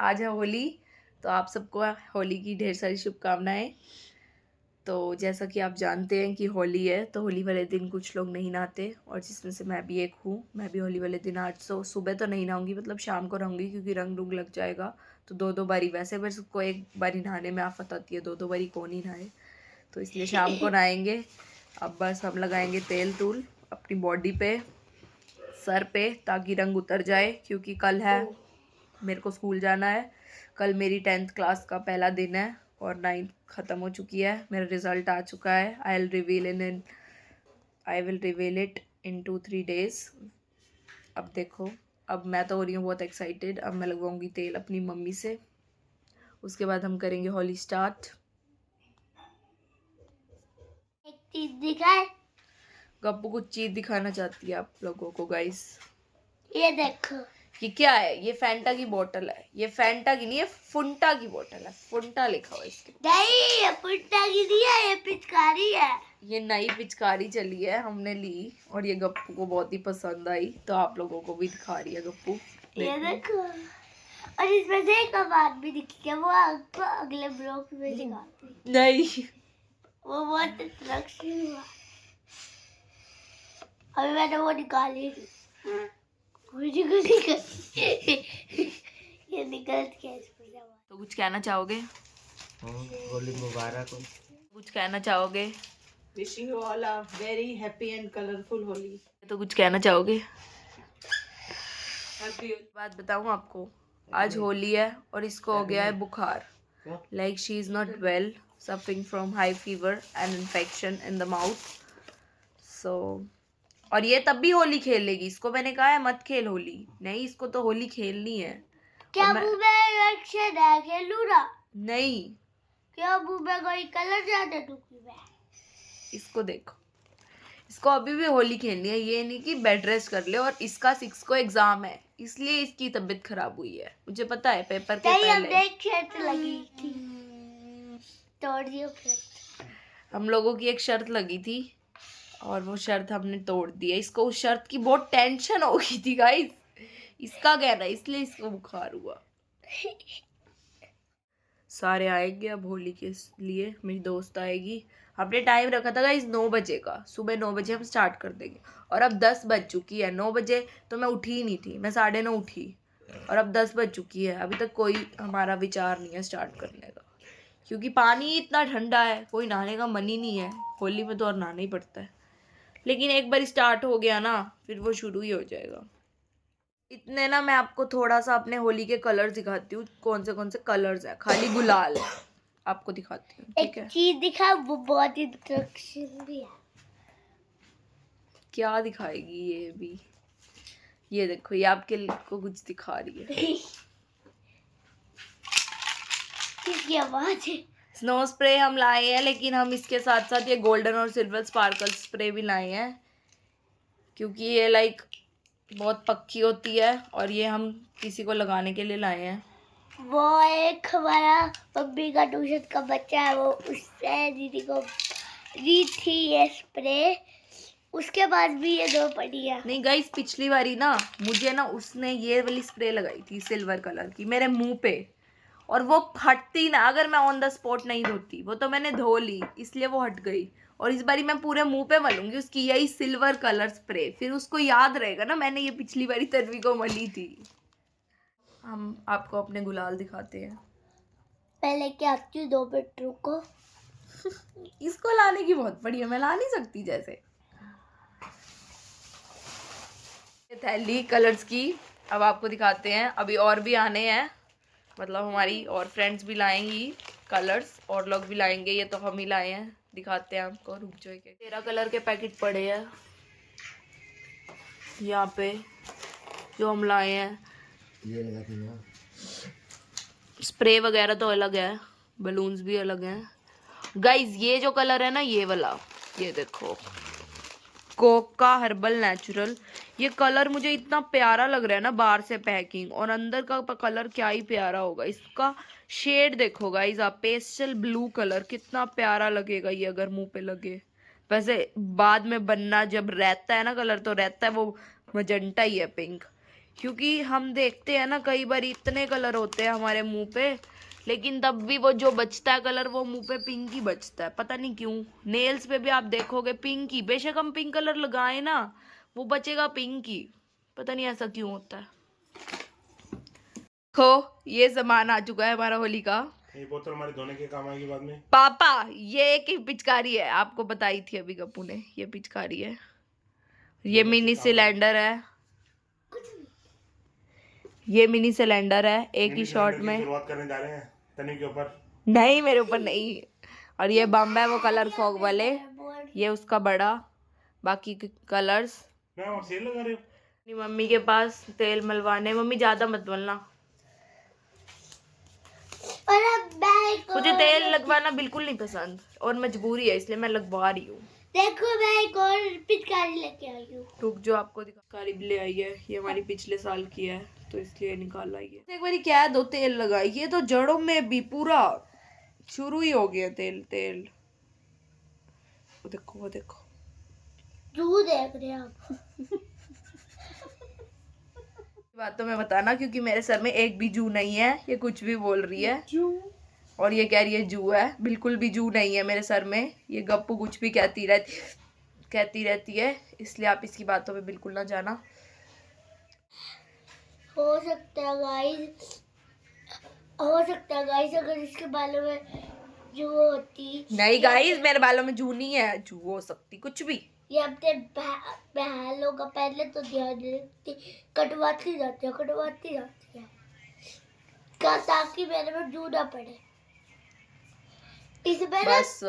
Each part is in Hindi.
आज है होली, तो आप सबको होली की ढेर सारी शुभकामनाएं। तो जैसा कि आप जानते हैं कि होली है, तो होली वाले दिन कुछ लोग नहीं नहाते और जिसमें से मैं भी एक हूँ। मैं भी होली वाले दिन आज सुबह तो नहीं नहाऊंगी, मतलब शाम को रहूँगी क्योंकि रंग रुंग लग जाएगा। तो दो बारी वैसे बस को एक बारी नहाने में आफत आती है, दो बारी कौन ही नहाए, तो इसलिए शाम को नहाएंगे। अब बस हम लगाएंगे तेल तूल अपनी बॉडी पे, सर पे, ताकि रंग उतर जाए, क्योंकि कल है, मेरे को स्कूल जाना है। कल मेरी 10th क्लास का पहला दिन है और 9th ख़त्म हो चुकी है। मेरा रिज़ल्ट आ चुका है। I will reveal it in 2-3 days। अब देखो, अब मैं तो हो रही हूँ बहुत एक्साइटेड। अब मैं लगवाऊंगी तेल अपनी मम्मी से, उसके बाद हम करेंगे होली स्टार्ट। एक चीज दिखाए, गप्पू कुछ चीज़ दिखाना चाहती है आप लोगों को गाइस। ये देखो, ये क्या है? ये फैंटा की बोतल है। ये फैंटा की नहीं है, फुंटा की बोतल है। फुंटा लिखा हुआ है इसके। नहीं ये फुट्टा की नहीं है, ये पिचकारी है। ये नई पिचकारी चली है, हमने ली और ये गप्पू को बहुत ही पसंद आई, तो आप लोगों को भी दिखा रही है गप्पू। ये देखो, और इसमें से एक आवाज भी दिखी है, वो आपको अगले ब्लॉग में दिखाती। नहीं, वो बहुत अट्रैक्टिव हुआ। अभी मैंने वो निकाली, मुझे को निकल ये निकल के इसमें से आवाज। तो कुछ कहना चाहोगे? होली मुबारक हो। कुछ कहना चाहोगे? Wishing you all a very happy and colorful Holi. तो कुछ कहना चाहोगे? Happy बात बताऊं आपको, आज होली है और इसको हो गया है बुखार। Like she is not well, suffering from high fever and infection in the mouth. So और ये तब भी होली खेल लेगी। इसको मैंने कहा है मत खेल होली, नहीं, इसको तो होली खेलनी है। क्या मुंह में रिएक्शन है, खेलू ना? नहीं, क्या मुंह में कोई कलर जाता टुकी में? इसको देखो, इसको अभी भी होली खेलनी है। ये नहीं कि बेड रेस्ट कर ले। और इसका 6 को एग्जाम है, इसलिए इसकी तबीयत खराब हुई है, मुझे पता है, पेपर के पहले। हमने एक शर्त लगी थी, तोड़ दियो फिर। हम लोगों की एक शर्त लगी थी और वो शर्त हमने तोड़ दी है। इसको उस शर्त की बहुत टेंशन हो गई थी गाइस, इसका कहना है, इसलिए इसको बुखार हुआ। सारे आएंगे अब होली के लिए। मेरी दोस्त आएगी। हमने टाइम रखा था गाइस 9 बजे का, सुबह 9 बजे हम स्टार्ट कर देंगे। और अब 10 बज चुकी है। 9 बजे तो मैं उठी ही नहीं थी, मैं 9:30 उठी और अब 10 बज चुकी है। अभी तक कोई हमारा विचार नहीं है स्टार्ट करने का, क्योंकि पानी इतना ठंडा है, कोई नहाने का मन ही नहीं है। होली में तो और नहाना ही पड़ता है, लेकिन एक बार स्टार्ट हो गया ना, फिर वो शुरू ही हो जाएगा। इतने ना मैं आपको थोड़ा सा अपने होली के कलर्स दिखाती हूँ, कौन से कलर्स हैं। खाली गुलाल आपको दिखाती हूँ, ठीक है? एक चीज दिखा, वो बहुत इंटरेस्टिंग भी है। क्या दिखाएगी ये भी? ये देखो, ये आपके को कुछ दिखा रही है। किसकी आवाज है? स्नो स्प्रे हम लाए हैं, लेकिन हम इसके साथ साथ ये गोल्डन और सिल्वर स्पार्कल स्प्रे भी लाए हैं, क्योंकि ये लाइक बहुत पक्की होती है और ये हम किसी को लगाने के लिए लाए हैं। वो एक हमारा मम्मी का ट्यूशन का बच्चा है, वो उससे दीदी को दी थी ये स्प्रे, उसके बाद भी ये दो पड़ी है। नहीं गाइस, पिछली बारी ना मुझे ना उसने ये वाली स्प्रे लगाई थी सिल्वर कलर की मेरे मुंह पे, और वो हटती ना, अगर मैं ऑन द स्पॉट नहीं धोती। वो तो मैंने धो ली, इसलिए वो हट गई। और इस बारी मैं पूरे मुंह पे मलूंगी उसकी यही सिल्वर कलर स्प्रे, फिर उसको याद रहेगा ना मैंने ये पिछली बारी तन्वी को मली थी। हम आपको अपने गुलाल दिखाते हैं। पहले क्या आती हूँ, 2 मिनट रुको। इसको लाने की बहुत बड़ी है, मैं ला नहीं सकती। जैसे ये थैली कलर्स की, अब आपको दिखाते हैं। अभी और भी आने हैं, मतलब हमारी और फ्रेंड्स भी लाएंगी कलर्स, और लोग भी लाएंगे। ये तो हम ही लाए हैं, दिखाते हैं आपको, रुक जाओ। 13 कलर के पैकेट पड़े हैं यहाँ पे जो हम लाए हैं। ये लगा ना, स्प्रे वगैरह तो अलग है, बलून्स भी अलग हैं गाइज। ये जो कलर है ना, ये वाला, ये देखो, कोका हर्बल नेचुरल। ये कलर मुझे इतना प्यारा लग रहा है ना, बाहर से पैकिंग, और अंदर का कलर क्या ही प्यारा होगा। इसका शेड देखो गाइज आप, पेस्टल ब्लू कलर, कितना प्यारा लगेगा ये अगर मुंह पे लगे। वैसे बाद में बनना जब रहता है ना कलर, तो रहता है वो मजेंटा ही है, पिंक। क्योंकि हम देखते हैं ना कई बार इतने कलर होते हैं हमारे मुंह पे, लेकिन तब भी वो जो बचता है कलर वो मुंह पे पिंक ही बचता है, पता नहीं क्यों। नेल्स पे भी आप देखोगे पिंक ही, बेशक हम पिंक कलर लगाए ना वो बचेगा पिंक ही, पता नहीं ऐसा क्यों होता है। देखो ये सामान आ चुका है हमारा होली का। ये बोतल हमारे धोने के काम आएगी बाद में। पापा ये एक ही पिचकारी है, आपको बताई थी अभी गप्पू ने, ये पिचकारी है, ये मिनी सिलेंडर है, ये मिनी सिलेंडर है, एक ही शॉट में। शुरुआत करने जा रहे हैं तनी के ऊपर। नहीं मेरे ऊपर नहीं। और ये बम है वो कलर फॉग वाले, ये उसका बड़ा, बाकी कलर्स। मैं वहाँ सेल लगा रही हूँ। अपनी मम्मी के पास तेल मलवाने, मम्मी ज्यादा मत मलना, और अब मैं एक मुझे और- तेल लगवाना बिल्कुल नहीं पसंद और मजबूरी है इसलिए मैं लगवा रही हूँ। देखो मैं एक और पिचकारी लेके आई हूँ। रुक जो आपको दिखाकारी भी ले आई है, ये हमारी पिछले साल की है तो इसलिए निकाल आई है। एक बारी क्या दो तेल लगाई, ये तो जड़ों में भी पूरा शुरू ही हो गया तेल तेल। वो देखो वो देखो। जू देख रहे हैं आप। बात तो मैं बताना क्योंकि मेरे सर में एक भी जू नहीं है, ये कुछ भी बोल रही है और ये कह रही है जू है, बिल्कुल भी जू नहीं है मेरे सर में। ये गप्पू कुछ भी कहती रहती है, इसलिए आप इसकी बातों पे बिल्कुल ना जाना। हो सकता है गाइस अगर इसके बालों में जू होती। नहीं गाइस मेरे बालों में जू नहीं है, जू हो सकती कुछ भी। ये अपने बहनों का पहले तो ध्यान रखती, कटवाती जाती है ताकि मेरे में जू ना पड़े। इसमें ना बस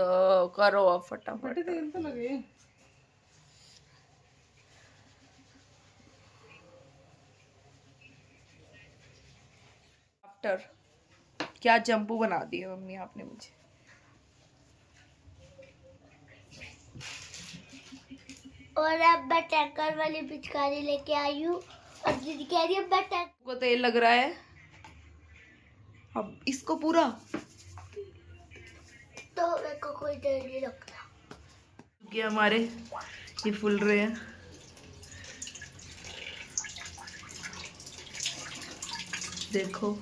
करो अब फटाफट। तेल तो लगे। आफ्टर क्या चंपू बना दिया मम्मी आपने मुझे। और अब मैं टैंकर वाली पिचकारी लेके आई हूँ और दीदी कह रही है मैं टैंकर को तेल लग रहा है, अब इसको पूरा तो मेरे को कोई देर नहीं लगता। क्योंकि हमारे ये फूल रहे हैं। देखो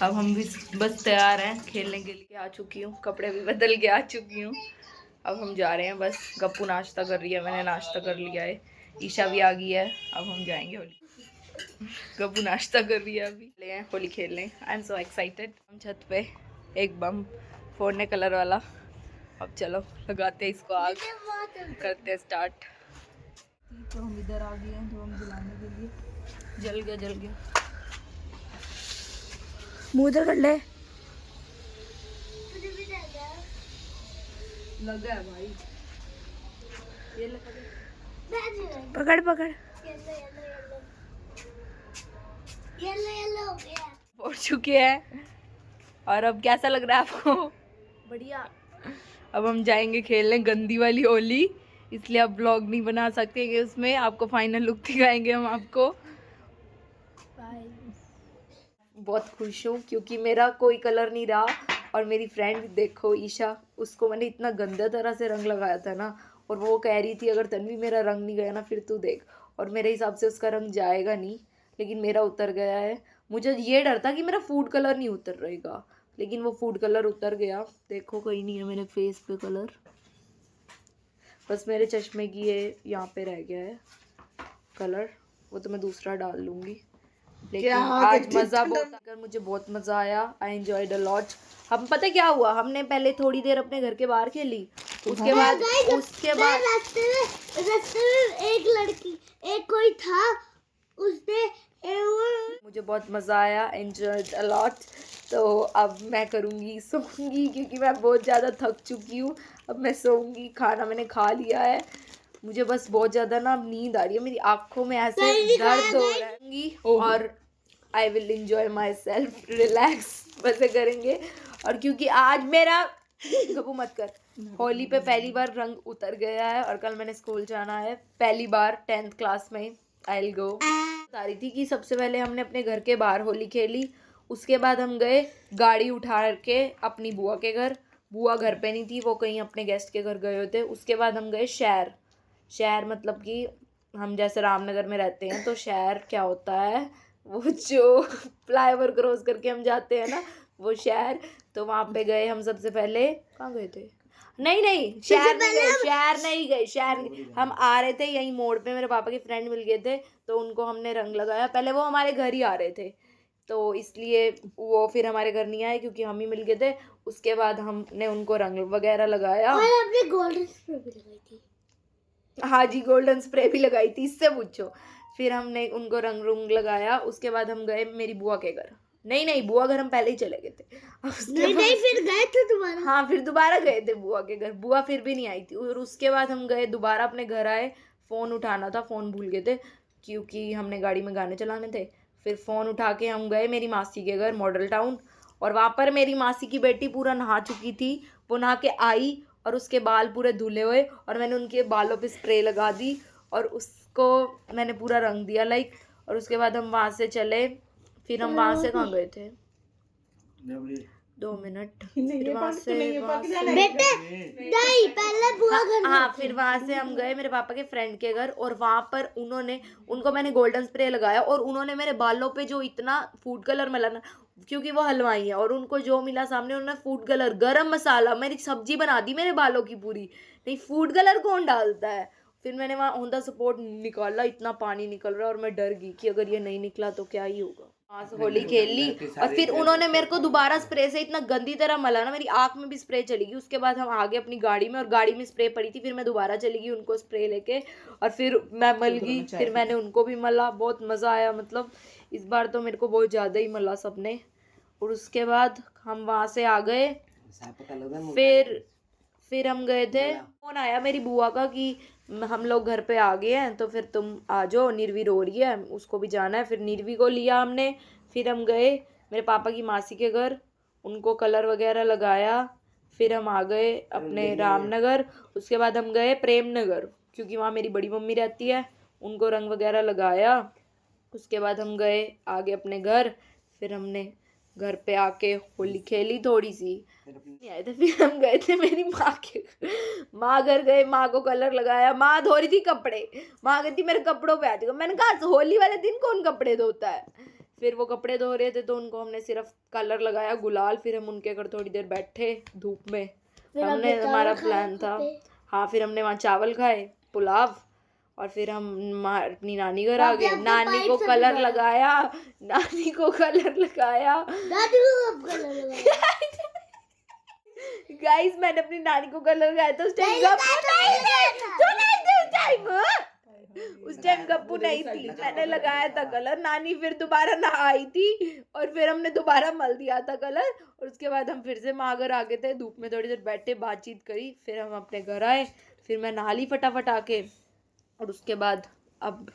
अब हम भी बस तैयार हैं खेलने के लिए, आ चुकी हूँ, कपड़े भी बदल के आ चुकी हूँ। अब हम जा रहे हैं, बस गप्पू नाश्ता कर रही है, मैंने नाश्ता कर लिया है, ईशा भी आ गई है, अब हम जाएंगे होली। गप्पू नाश्ता कर रही है, अभी ले हैं होली खेलने। I am so excited. हम छत पे एक बम फोड़ने कलर वाला, अब चलो लगाते हैं इसको आग, करते हैं स्टार्ट। तो हम इधर आ गए हैं तो हम जलाने के लिए, जल गया मुँह इधर कर ले, लगा है भाई, ये पकड़ येलो हो गया। फोड़ चुके हैं। और अब कैसा लग रहा है आपको? बढ़िया। अब हम जाएंगे खेलने गंदी वाली होली, इसलिए अब ब्लॉग नहीं बना सकते, उसमें आपको फाइनल लुक दिखाएंगे हम आपको। बहुत खुश हूँ क्योंकि मेरा कोई कलर नहीं रहा और मेरी फ्रेंड देखो ईशा, उसको मैंने इतना गंदा तरह से रंग लगाया था ना, और वो कह रही थी अगर तन्वी मेरा रंग नहीं गया ना फिर तू देख, और मेरे हिसाब से उसका रंग जाएगा नहीं, लेकिन मेरा उतर गया है। मुझे ये डर था कि मेरा फूड कलर नहीं उतर रहेगा, लेकिन वो फूड कलर उतर गया। देखो कहीं नहीं है मेरे फेस पे कलर, बस मेरे चश्मे की ये यहाँ पे रह गया है कलर, वो तो मैं दूसरा डाल लूँगी। लेकिन आज मज़ा बहुत आकर मुझे बहुत मज़ा आया, आई एंजॉयड अ लॉट। हम पता क्या हुआ, हमने पहले थोड़ी देर अपने घर के बाहर खेली, उसके बाद रास्ते में एक लड़की एक कोई था, उसने मुझे बहुत मज़ा आया, एंजॉयड अ लॉट। तो अब मैं करूँगी सोऊंगी क्योंकि मैं बहुत ज़्यादा थक चुकी हूँ, अब मैं सोऊंगी। खाना मैंने खा लिया है, मुझे बस बहुत ज़्यादा ना नींद आ रही है, मेरी आँखों में ऐसे दर्द हो रहा है, और I will enjoy my self, relax वैसे करेंगे। और क्योंकि आज मेरा गप्पू मत कर, होली पे पहली बार रंग उतर गया है और कल मैंने स्कूल जाना है पहली बार 10th क्लास में, आई विल गो। बता रही थी कि सबसे पहले हमने अपने घर के बाहर होली खेली, उसके बाद हम गए गाड़ी उठा के अपनी बुआ के घर, बुआ घर पे नहीं थी, वो कहीं अपने गेस्ट के घर गए होते। उसके बाद हम गए शहर मतलब कि हम जैसे रामनगर में रहते हैं तो शहर क्या होता है, वो जो फ्लाईओवर क्रॉस करके हम जाते हैं ना, वो शहर। तो वहाँ पे गए हम सबसे पहले। कहाँ गए थे? नहीं शहर नहीं गए, हम आ रहे थे यहीं मोड़ पे, मेरे पापा के फ्रेंड मिल गए थे तो उनको हमने रंग लगाया। पहले वो हमारे घर ही आ रहे थे तो इसलिए वो फिर हमारे घर नहीं आए क्योंकि हम ही मिल गए थे। उसके बाद हमने उनको रंग वगैरह लगाया। और आपने गोल्डन स्प्रे भी लगाई थी। हाँ जी, गोल्डन स्प्रे भी लगाई थी, इससे पूछो। फिर हमने उनको रंग लगाया। उसके बाद हम गए मेरी बुआ के घर। नहीं बुआ घर हम पहले ही चले गए थे। नहीं फिर गए थे दोबारा। हाँ, फिर दोबारा गए थे बुआ के घर। बुआ फिर भी नहीं आई थी। और उसके बाद हम गए दोबारा अपने घर आए। फ़ोन उठाना था, फ़ोन भूल गए थे क्योंकि हमने गाड़ी में गाने चलाने थे। फिर फ़ोन उठा के हम गए मेरी मासी के घर मॉडल टाउन। और वहाँ पर मेरी मासी की बेटी पूरा नहा चुकी थी। वो नहा के आई और उसके बाल पूरे धुले हुए और मैंने उनके बालों पे स्प्रे लगा दी और उसको मैंने पूरा रंग दिया लाइक। और उसके बाद हम वहाँ से चले। फिर हम वहाँ से कहाँ गए थे? 2 मिनट। फिर वहाँ से बेटे नहीं पहले बुआ घर। हाँ, फिर वहाँ से हम गए मेरे पापा के फ्रेंड के घर और वहाँ पर उनको मैंने गोल्डन स्प्रे लगाया और उन्होंने मेरे बालों पे जो इतना फूड कलर मिला ना, क्योंकि वो हलवाई है और उनको जो मिला सामने, उन्होंने फूड कलर, गरम मसाला, मेरी सब्जी बना दी मेरे बालों की पूरी। नहीं, फूड कलर कौन डालता है? फिर मैंने वहाँ ऑन द स्पॉट निकाला, इतना पानी निकल रहा है और मैं डर गई कि अगर ये नहीं निकला तो क्या ही होगा। वहाँ से होली खेल ली और फिर उन्होंने मेरे को दोबारा स्प्रे से इतना गंदी तरह मला ना, मेरी आँख में भी स्प्रे चली गई। उसके बाद हम आ गए अपनी गाड़ी में और गाड़ी में स्प्रे पड़ी थी। फिर मैं दोबारा चली गई उनको स्प्रे लेके और फिर मैं मल गई। फिर मैंने उनको भी मला, बहुत मज़ा आया। मतलब इस बार तो मेरे को बहुत ज़्यादा ही मला सबने। और उसके बाद हम वहाँ से आ गए। फिर हम गए थे, फोन आया मेरी बुआ का कि हम लोग घर पे आ गए हैं तो फिर तुम आ जाओ, निर्वी रो रही है, उसको भी जाना है। फिर निर्वी को लिया हमने। फिर हम गए मेरे पापा की मासी के घर, उनको कलर वगैरह लगाया। फिर हम आ गए अपने रामनगर। उसके बाद हम गए प्रेम नगर क्योंकि वहाँ मेरी बड़ी मम्मी रहती है, उनको रंग वगैरह लगाया। उसके बाद हम गए आगे अपने घर। फिर हमने घर पे आके होली खेली थोड़ी सी, नहीं आए थे। फिर हम गए थे मेरी माँ घर गए, माँ को कलर लगाया। माँ धो रही थी कपड़े, माँ कहती मेरे कपड़ों पे आ जाएगा। मैंने कहा होली वाले दिन कौन कपड़े धोता है? फिर वो कपड़े धो रहे थे तो उनको हमने सिर्फ कलर लगाया, गुलाल। फिर हम उनके घर थोड़ी देर बैठे धूप में, हमने हमारा प्लान था। हाँ, फिर हमने वहाँ चावल खाए, पुलाव। और फिर हम अपनी नानी घर आ गए। नानी को कलर लगाया, गाइस मैंने अपनी नानी को कलर लगाया था। उस टाइम गप्पू नहीं थी, मैंने लगाया था कलर। नानी फिर दोबारा ना आई थी और फिर हमने दोबारा मल दिया था कलर। और उसके बाद हम फिर से माँ घर आ गए थे, धूप में थोड़ी देर बैठे, बातचीत करी। फिर हम अपने घर आए। फिर मैं नहा ली फटाफट आके और उसके बाद अब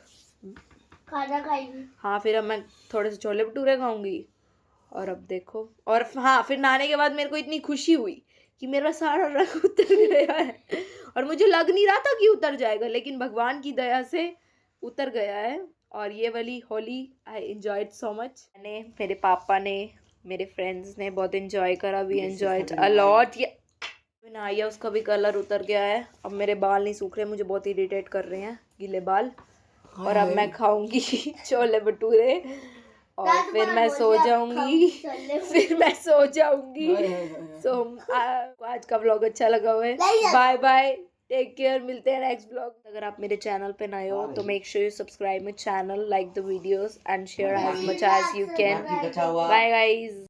खाना खाएंगे। हाँ, फिर अब मैं थोड़े से छोले भटूरे खाऊंगी। और अब देखो, और हाँ, फिर नहाने के बाद मेरे को इतनी खुशी हुई कि मेरा सारा रंग उतर गया है। और मुझे लग नहीं रहा था कि उतर जाएगा, लेकिन भगवान की दया से उतर गया है। और ये वाली Holi I enjoyed so much. मैंने, मेरे पापा ने, मेरे फ्रेंड्स ने बहुत एंजॉय करा। We enjoyed a lot. ये नहाया, उसका भी कलर उतर गया है। अब मेरे बाल नहीं सूख रहे, मुझे बहुत इरिटेट कर रहे हैं गीले बाल। और अब मैं खाऊंगी छोले भटूरे और फिर मैं सो जाऊंगी। सो आज का व्लॉग अच्छा लगा हुआ है। बाय बाय, टेक केयर, मिलते हैं नेक्स्ट व्लॉग। अगर आप मेरे चैनल पे नए हो तो make sure you subscribe my channel, like the videos and share as much as you can. Bye guys.